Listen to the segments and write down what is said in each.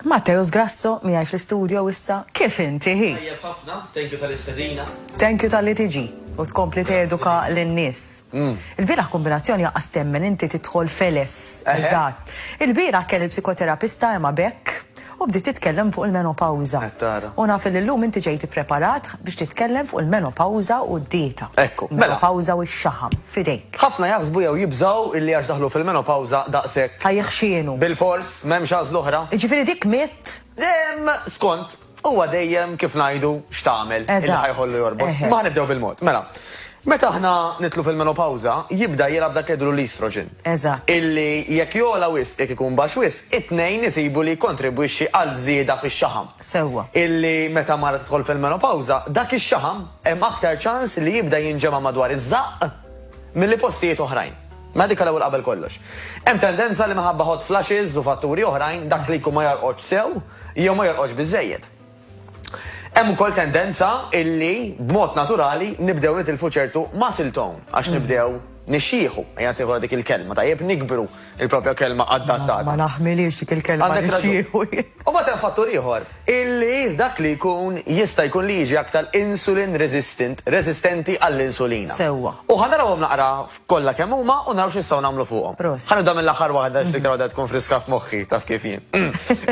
Matteos Grasso, miħaj fl-studio issa. Kif inti hi? Tajjeb ħafna, thank you tal-istedina. Thank you tal-li tiġi u tkompli teduka l-nis. Il-biraħ kombinazzjoni għas temmen inti titħol feles. Eżatt. Il-biraħ kell il-psikoterapista Emma Beck u bdiet titkellem fuq il-menopawza. U naf l-lum inti ġejti preparat biex titkellem fuq il-menopawza u d-dieta. Ekku. Menopawza u x-xaħam. Fidejk. ħafna jaħsbu jew jibżaw illi għax daħlu fil-menopawza daqshekk. Ħajjħxienu. Bil-fors, m'hemmx għażla oħra. Ġifieri dik mitt. Skont, huwa dejjem kif ngħidu x'tagħmel illi ħajħollu jorbot. Ma nibdew bil-mod. Mela. Meta aħna nitlu fil-menopawza, jibda jilab dak jedru l-estrogen. Eżatt. Illi jekk jola wisq jekk ikun baxx wisq, it-tnejn isibu li jkontribwixxi għal żieda fix-xaħam. Sewwa. Illi meta mara tidħol fil-menopawza, dak ix-xaħam hemm aktar ċans li jibda jinġema madwar iż-żaq milli postijiet oħrajn. Ma dik l-ewwel qabel kollox. Hemm tendenza li minħabba hot flashes u fatturi oħrajn dak li jkun ma jarqodx sew jew ma jarqodx biżejjed. Hemm ukoll tendenza illi b'mod naturali nibdew nitilfu ċertu muscle tone għax nibdew nixxieħu, ejja nsejħu dik il-kelma, tajjeb nikbru il-propja kelma adattata. Ma naħmilix dik il-kelma nixxieħu. U mbagħad hemm fattur ieħor illi dak li jkun jista' jkun li jiġi aktar insulin resistenti għall-insulina. Sewwa. U ħanarawhom naqra kollha kemm huma u naraw x'nistgħu nagħmlu fuqhom. Ħanibda mill-aħħar waħda x'tiktar waħda tkun friska f'moħħi taf kif jien.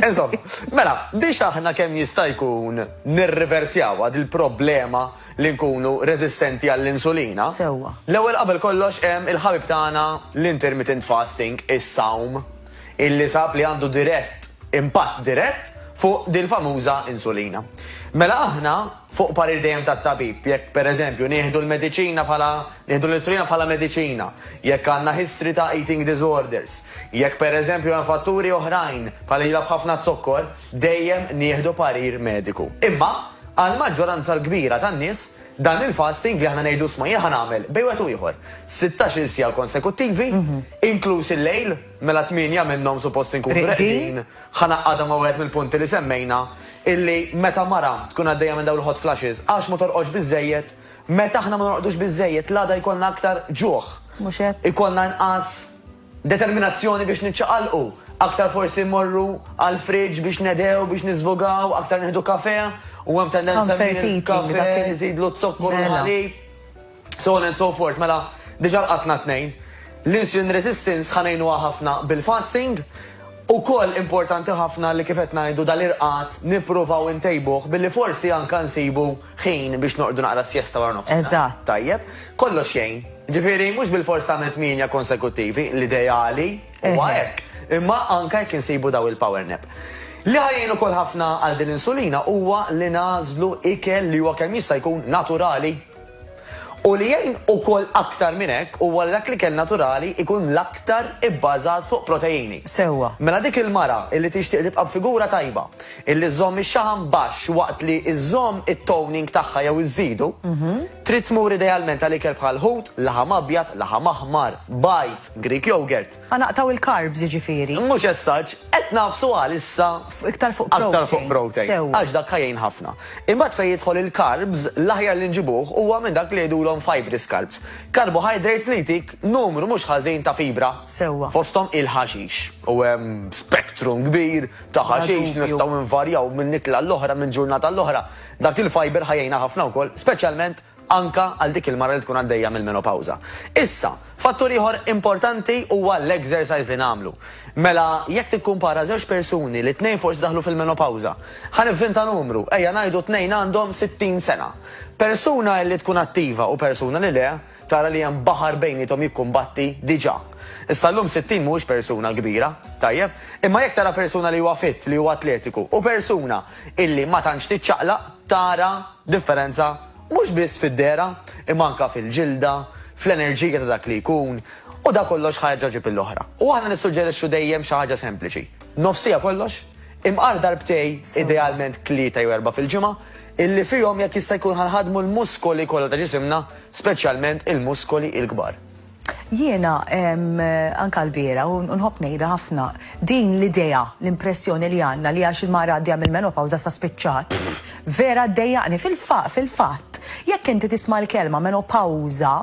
Insomma, mela biex aħna kemm jista' jkun nirriversjaw għad il-problema li nkunu resistenti għall-insulina. Sewwa. L-ewwel qabel kollox hemm il-ħabib tagħna l-intermittent fasting, is-sawm, illi sab li għandu impatt dirett fuq dil-famuża insulina. Mela aħna fuq parir dejjem tat-tabib, jekk pereżempju nieħdu l-mediċina nieħdu l-insulina bħala mediċina, jekk għandna history ta' eating disorders, jekk pereżempju hemm fatturi oħrajn bħala jilab ħafna zokkor, dejjem nieħdu parir mediku. Imma għal maġġoranza l-kbira tan-nies dan il-fasting li aħna ngħidu sma jien nagħmel bejn wieħed u ieħor 16 sija konsekuttivi, inkluż il-lejl mela 8 minnhom suppost inkunu reqdin, ħanaqqadha ma' wieħed mill-punti li semmejna illi meta mara tkun għaddejja minn dawn il-hot flashes għax ma torqodx biżejjed, meta aħna ma norqodux biżejjed l-għada jkollna aktar ġuħ. Mhux hekk. Ikollna nqas determinazzjoni biex niċċaqalqu, aktar forsi mmorru għal friġġ biex nedew biex niżvogaw, aktar nieħdu kafe u hemm tendenza kafe jżidlu t-sokkor u l-ħalib. So on and so forth, mela diġà qatna tnejn. L-insulin resistance ħanejnuha ħafna bil-fasting u koll importanti ħafna li kif qed ngħidu dal-irqat nippruvaw intejbuh billi forsi anke nsibu ħin biex noqogħdu naqra siesta wara nofsinhar. Eżatt. Tajjeb, kollox jgħin. Ġifieri mhux bil-fors tagħmel 8 konsekuttivi l-ideali huwa hekk, imma anke jekk insibu daw il-power nap. Li ħajjin ukoll ħafna għal din insulina huwa li nażlu ikel li huwa kemm jista' jkun naturali. U li jgħin ukoll aktar minn hekk huwa dak l-ikel naturali ikun l-aktar ibbażat fuq proteini. Sewwa. Mela dik il-mara illi tixtieq tibqa' b'figura tajba, illi żomm ix-xaħam baxx waqt li iżomm it-toning tagħha jew iżidu, trid tmur idealment għal ikel bħal ħut, laħam abjad, laħam aħmar, bajt, Greek yogurt. Ħanaqtaw il-carbs jiġifieri. Mhux as such, qed nafsu għal issa Iktar fuq protein. aktar fuq protein. Sewwa. Għax dak ħajjin ħafna. Imbagħad fejn jidħol il-carbs, l-aħjar li nġibuh huwa minn dak li jgħidulhom fibrous carbs. Carbohydrates li jtik numru mhux ħażin ta' fibra. Sewwa. Fosthom il-ħaxix. U hemm spektrum kbir ta' ħaxix nistgħu nvarjaw minn nikla l-oħra minn ġurnata l-oħra. Dak il-fiber ħajjina ħafna wkoll, speċjalment anka għal dik il-mara li tkun għaddejja mill-menopawza. Issa, fattur ieħor importanti huwa l-exercise li nagħmlu. Mela jekk tikkumpara żewġ persuni li tnejn forsi daħlu fil-menopawza, ħanivvinta numru, ejja ngħidu tnejn għandhom 60 sena. Persuna li tkun attiva u persuna li le, tara li hemm baħar bejnietom jikkumbatti diġà. Issa llum 60 mhuwiex persuna kbira, tajjeb, imma jekk tara persuna li huwa fit, li huwa atletiku u persuna illi ma tantx tiċċaqlaq tara differenza mhux biss fid-dera, imma anke fil-ġilda, fl-enerġija ta' dak li jkun, u da kollox ħaġa ġib l-oħra. U aħna nissuġġerixxu dejjem xi ħaġa sempliċi. Nofsija kollox, imqar darbtej idealment 3 jew 4 fil-ġimgħa, illi fihom jekk jista' jkun ħanħadmu l-muskoli kollha ta' ġisimna, speċjalment il-muskoli l-kbar. Jiena anka l-bira u nħobb ngħidha ħafna din l-idea, l-impressjoni li għandna li għax il-mara għaddejja mill-menopawża sa spiċċat. Vera ddejjaqni fil-fatt. Jekk inti tisma' l-kelma menopawża,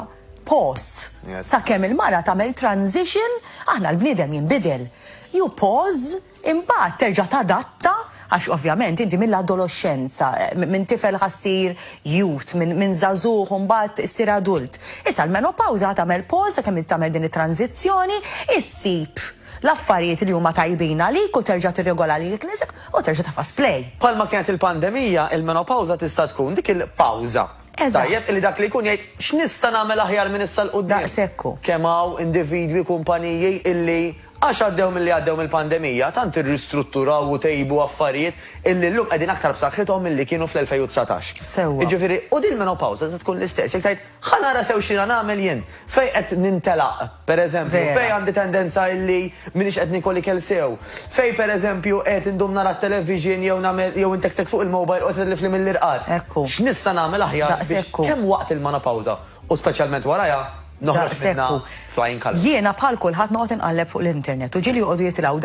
pause. Sakemm il-mara tagħmel transition, aħna l-bniedem jinbidel. You pause, imbagħad terġa' tadatta Għax ovvjament inti mill-adolescenza, minn tifel ħassir youth, minn żagħżugħ mbagħad issir adult. Issa l-menopawża tagħmel pawża kemm tagħmel din it-tranzizzjoni, issib l-affarijiet li huma tajbin għalik u terġa' tirregola lilek nisek u terġa' tafas play. Bħalma kienet il-pandemija, il-menopawża tista' tkun dik il-pawża. Tajjeb, li dak li jkun jgħid x'nista' nagħmel aħjar minn issa l-qudiem. Daqshekku. Kemm hawn individwi, kumpaniji illi għax għaddew milli għaddew mill-pandemija, tant irristrutturaw u tejbu affarijiet illi llum qegħdin aktar b'saħħithom milli kienu fl-2019. Sewwa. Jiġifieri, u din menopawża tkun l-istess. Jekk tgħid ħanara sew xi nagħmel jien fejn qed nintelaq, pereżempju, fejn għandi tendenza illi m'iniex qed nikol ikel sew, fejn pereżempju qed indum nara t-television jew intektek fuq il-mobile u qed nilifli mill-irqad. Ekku. X'nista' nagħmel aħjar biex kemm waqt il-menopawża u speċjalment warajha noħroġ minna flying colors. Jiena bħal kulħadd noqgħod inqalleb fuq l-internet u ġieli joqogħdu jitilgħu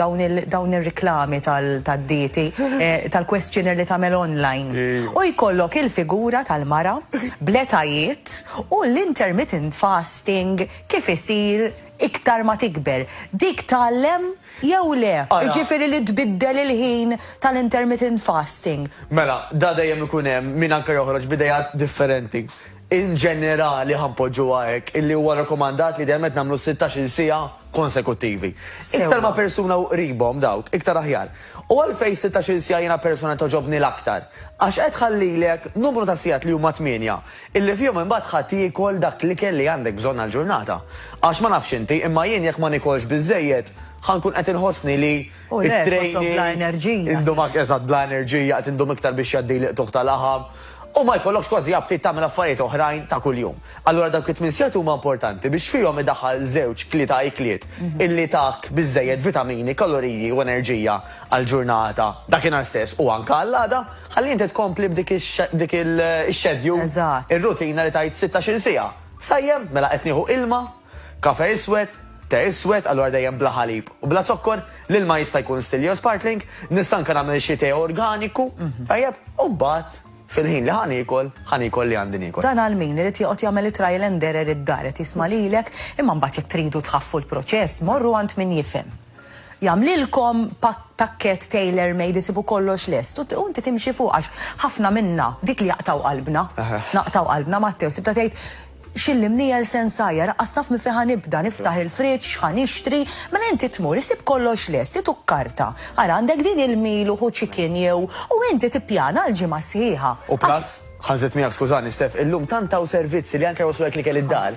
dawn ir-riklami tad-dieti tal-questionnaire li tagħmel online. U jkollok il-figura tal-mara bletajiet u l-intermittent fasting kif isir iktar ma tikber. Dik tgħallem jew le? Jiġifieri li tbiddel il-ħin tal-intermittent fasting. Mela, da dejjem ikun hemm min anke joħroġ bidejat differenti. In ġenerali ħampoġġu għajek illi huwa rekomandat li dejjem qed nagħmlu 16 siegħa konsekuttivi. Iktar ma persuna qribhom dawk, iktar aħjar. U għalfejn 16 siegħa jiena persuna toġobni l-aktar. Għax qed ħallilek numru ta' sigħat li huma 8 illi fihom imbagħad ħadd jiekol dak l-ikel li għandek bżonn għall-ġurnata. Għax ma nafx inti, imma jien jekk ma nikolx biżejjed ħankun qed inħossni li it-training indomak eżatt bla enerġija qed indum iktar biex jgħaddi tuħ tal-aħam. U ma jkollokx kważi jabtit tagħmel affarijiet oħrajn ta' kuljum. Allura dawk it-tminsjat huma importanti biex fihom idaħħal żewġ klieta ikliet illi tak biżejjed vitamini, kaloriji u enerġija għall-ġurnata dakinhar stess u anke għall-għada ħalli inti tkompli b'dik ix-schedule ir-rutina li tajt 16 siegħa. Sajjem mela qed nieħu ilma, kafe iswed, te iswed, allura dejjem bla ħalib u bla zokkor, l-ilma jista' jkun stilio sparkling, nista' anke nagħmel xi te organiku, tajjeb, u mbagħad fil-ħin li ħanikol li għandi nikol. Dan għal-min irid joqgħod jagħmel trial and error id-dar qed jisma' lilek, imma mbagħad jekk tridu tħaffu l-proċess, morru għand min jifhem. Jagħmlilkom pakkett tailor made isibu kollox lest u inti timxi fuq għax ħafna minna dik li jaqtaw qalbna. Naqtaw qalbna Mattew, tibda tgħid xillimnija l-sensajja, raqqas naf mi fiħa nibda, niftaħ il-friċ, xħan ixtri, ma inti tmur, isib kollox lest, tituk karta. Għara, għandek din il-mil u chicken jew, u inti tippjana l-ġimma sħiħa. U plus, ħanżet miegħek skużani, Stef, illum tantaw servizzi li anke waslek li kell id-dar.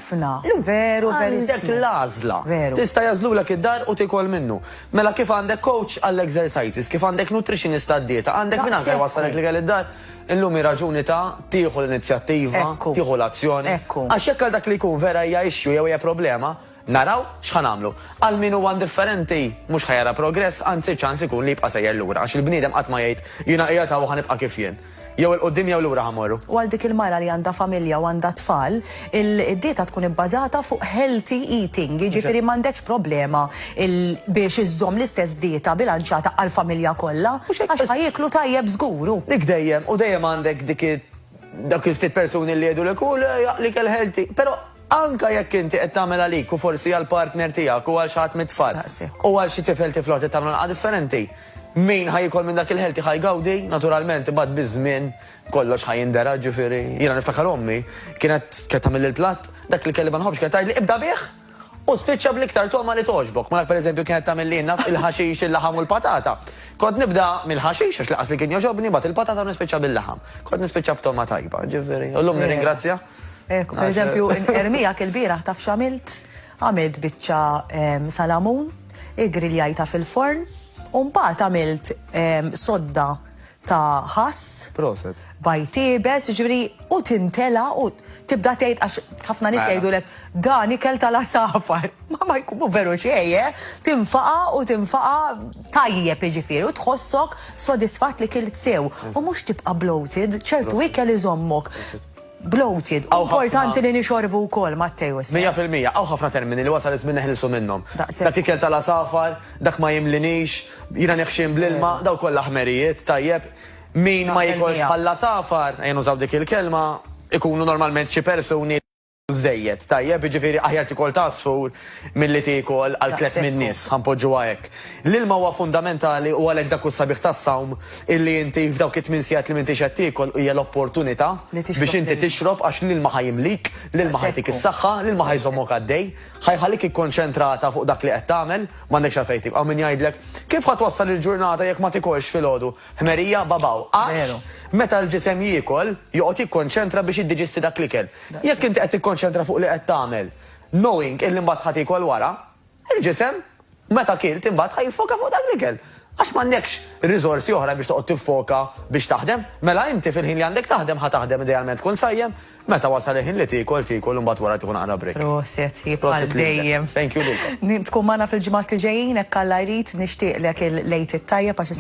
Veru, għandek l-għażla. Tista' jażlulek id-dar u tikol minnu. Mela kif għandek coach għall-exercises, kif għandek nutritionist għad-dieta, għandek min anke waslek li kell id-dar. Illum raġuni ta' tieħu l-inizjattiva, tieħu l-azzjoni. Għax jekk għal dak li jkun vera hija issue jew hija problema, naraw x'ħan għamlu. Għal min huwa differenti mhux ħajara progress, anzi ċans ikun li jibqa' sejjer lura għax il-bniedem qatt ma jgħid jiena qiegħed hawn ħanibqa' kif jien. Jew il-qoddim jew lura ħamorru. U għal dik il-mara li għandha familja u għandha tfal, id-dieta tkun ibbażata fuq healthy eating, jiġifieri m'għandekx problema biex iżżomm l-istess dieta bilanċata għall-familja kollha, għax ħajjeklu tajjeb żguru. Dik dejjem, u dejjem għandek dak il-ftit persuni li jgħidu lek jaqlik il-healthy, però anka jekk inti qed tagħmel għalik u forsi għall-partner tiegħek u għal xi ħadd mit-tfal u għal xi tifel tifla qed tagħmel differenti. Min ħajkol minn dak il-ħelti ħajgawdi, naturalment, bad bizmin, kollox ħajindera, ġifiri. Jina niftakar ommi, kienet tagħmel il-platt, dak li kelli ma nħobbx kienet tgħidli ibda bih u spiċċa bl-iktar toma li toġbok. Malak pereżempju kienet tagħmel lilna il-ħaxix, il-laħam u l-patata. Kont nibda mill-ħaxix għax laqas li kien joġobni, bat il-patata u nispiċċa bil-laħam. Kont nispiċċa b'toma tajba, ġifiri. U llum nirringrazzja. Pereżempju, Ermija il-bieraħ taf x'għamilt? Għamilt biċċa salamun, igriljajta fil-forn. Mbagħad għamilt sodda ta' ħass. Proset. Bajtibes, ġifieri u tintela u tibda tgħid għax ħafna nies jgħidulek dan ikel tal-asafar. Ma jkunu veru xejn, tinfaqa u tinfaqa tajjeb jiġifieri u tħossok sodisfatt li kilt sew. U mhux tibqa' bloated, ċertu ikel iżommok bloated. Importanti li nixorbu wkoll Matteo. 100%, aw ħafna termini li wasal iż-żmien neħilsu minnhom. Dak ikel tal-asafar, dak ma jimlinix, jiena neħxin bl-ilma, daw kollha ħmerijiet tajjeb. Min ma jikolx bħalla safar, jenu użaw dik il-kelma, ikunu normalment xi persuni żejjed. Tajjeb, jiġifieri aħjar tikol ta' sfur milli tikol għal klet minn nies, ħanpoġġu hekk. L-ilma huwa fundamentali u għalhekk dak sabiħ tas-sawm illi inti f'dawk it-tmien sigħat li m'intix qed tiekol hija l-opportunità biex inti tixrob għax l-ilma ħajimlik, l-ilma ħajtik is-saħħa, l-ilma ħajżommok għaddej, ħajħallik ikkonċentrata fuq dak li qed tagħmel, m'għandekx għalfejn tibqa' min jgħidlek kif ħatwassal il-ġurnata jekk ma tikolx filgħodu. Ħmerija babaw, għax meta l-ġisem jiekol joqgħod jikkonċentra biex jiddiġisti dak l-ikel. Jekk inti qed tikkonċentra fuq li qed tagħmel, knowing illi mbagħad ħadd ikol wara, il-ġisem meta kilt imbagħad ħajfoka fuq dak l-ikel. Għax m'għandekx riżorsi oħra biex toqgħod tiffoka biex taħdem, mela inti fil-ħin li għandek taħdem ħataħdem idealment tkun sajjem, meta wasal il-ħin li tikol u mbagħad wara tkun aqra break. Proset, jibqal dejjem. Thank you lilkom. Tkun magħna fil-ġimgħat li ġejjin hekk alla jrid nixtieq lek il-lejt it-tajjeb għax